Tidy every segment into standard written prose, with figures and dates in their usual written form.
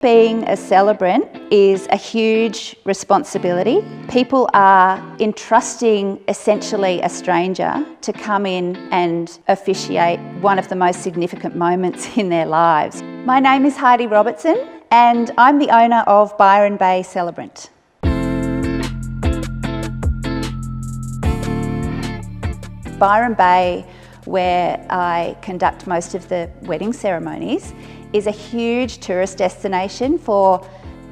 Being a celebrant is a huge responsibility. People are entrusting essentially a stranger to come in and officiate one of the most significant moments in their lives. My name is Heidi Robertson and I'm the owner of Byron Bay Celebrant. Byron Bay, where I conduct most of the wedding ceremonies, is a huge tourist destination for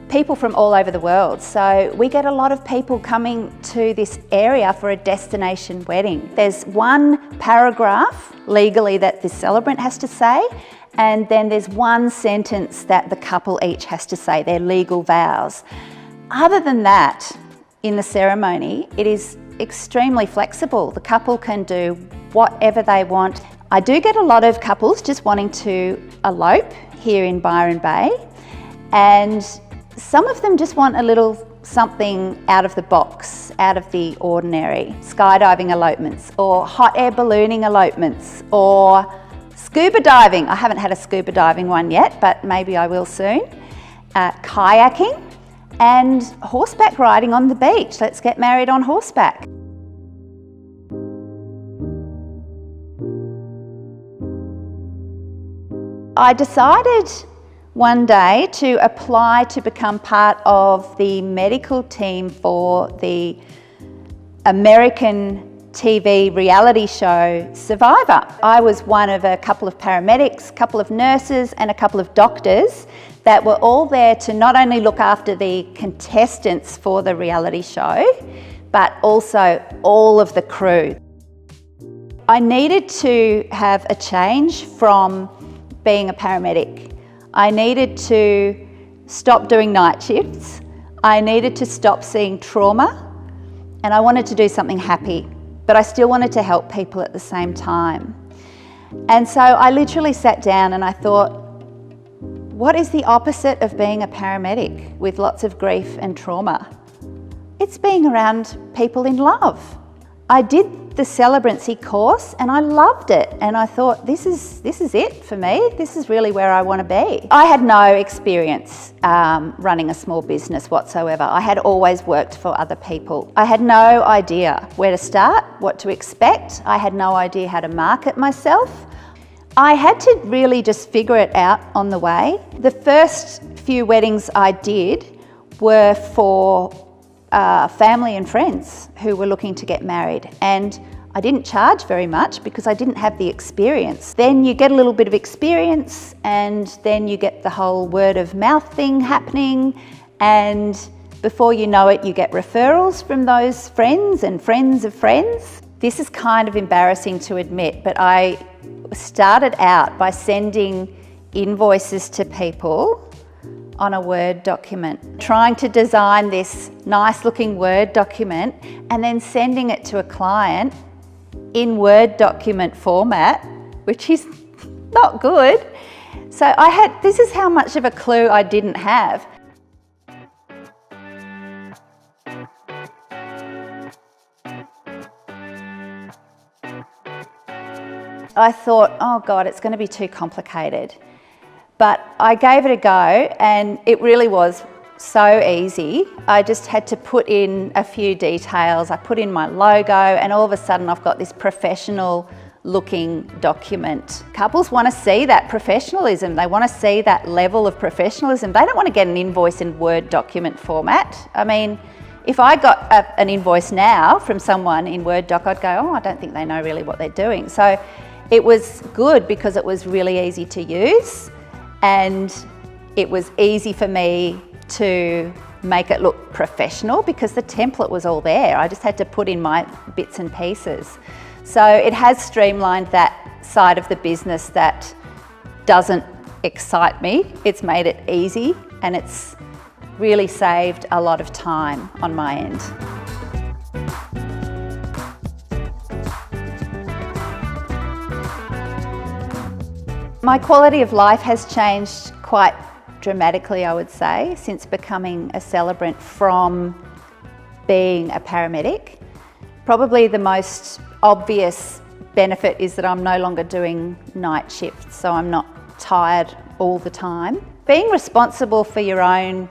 people from all over the world. So we get a lot of people coming to this area for a destination wedding. There's one paragraph legally that the celebrant has to say, and then there's one sentence that the couple each has to say, their legal vows. Other than that, in the ceremony, it is extremely flexible. The couple can do whatever they want. I do get a lot of couples just wanting to elope here in Byron Bay, and some of them just want a little something out of the box, out of the ordinary. Skydiving elopements, or hot air ballooning elopements, or scuba diving. I haven't had a scuba diving one yet, but maybe I will soon. Kayaking and horseback riding on the beach. Let's get married on horseback. I decided one day to apply to become part of the medical team for the American TV reality show Survivor. I was one of a couple of paramedics, a couple of nurses and a couple of doctors that were all there to not only look after the contestants for the reality show, but also all of the crew. I needed to have a change from being a paramedic. I needed to stop doing night shifts. I needed to stop seeing trauma, and I wanted to do something happy, but I still wanted to help people at the same time. And so I literally sat down and I thought, what is the opposite of being a paramedic with lots of grief and trauma? It's being around people in love. I did the celebrancy course and I loved it, and I thought, this is it for me. This is really where I want to be. I had no experience running a small business whatsoever. I had always worked for other people. I had no idea where to start, what to expect. I had no idea how to market myself. I had to really just figure it out on the way. The first few weddings I did were for family and friends who were looking to get married, and I didn't charge very much because I didn't have the experience. Then you get a little bit of experience, and then you get the whole word of mouth thing happening, and before you know it, you get referrals from those friends and friends of friends. This is kind of embarrassing to admit, but I started out by sending invoices to people on a Word document, trying to design this nice looking Word document and then sending it to a client in Word document format, which is not good. So this is how much of a clue I didn't have. I thought, oh God, it's going to be too complicated. But I gave it a go and it really was so easy. I just had to put in a few details. I put in my logo and all of a sudden I've got this professional looking document. Couples want to see that professionalism. They want to see that level of professionalism. They don't want to get an invoice in Word document format. I mean, if I got an invoice now from someone in Word doc, I'd go, oh, I don't think they know really what they're doing. So it was good because it was really easy to use. And it was easy for me to make it look professional because the template was all there. I just had to put in my bits and pieces. So it has streamlined that side of the business that doesn't excite me. It's made it easy and it's really saved a lot of time on my end. My quality of life has changed quite dramatically, I would say, since becoming a celebrant from being a paramedic. Probably the most obvious benefit is that I'm no longer doing night shifts, so I'm not tired all the time. Being responsible for your own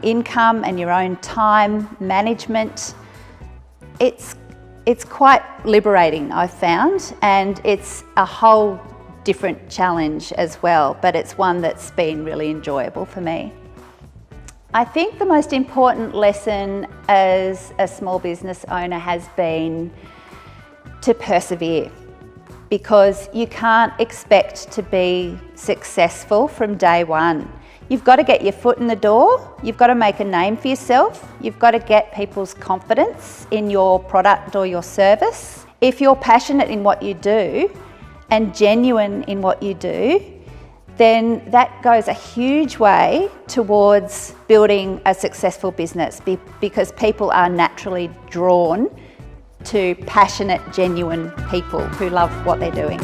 income and your own time management, it's quite liberating, I've found, and it's a whole different challenge as well, but it's one that's been really enjoyable for me. I think the most important lesson as a small business owner has been to persevere, because you can't expect to be successful from day one. You've got to get your foot in the door, you've got to make a name for yourself, you've got to get people's confidence in your product or your service. If you're passionate in what you do and genuine in what you do, then that goes a huge way towards building a successful business, because people are naturally drawn to passionate, genuine people who love what they're doing.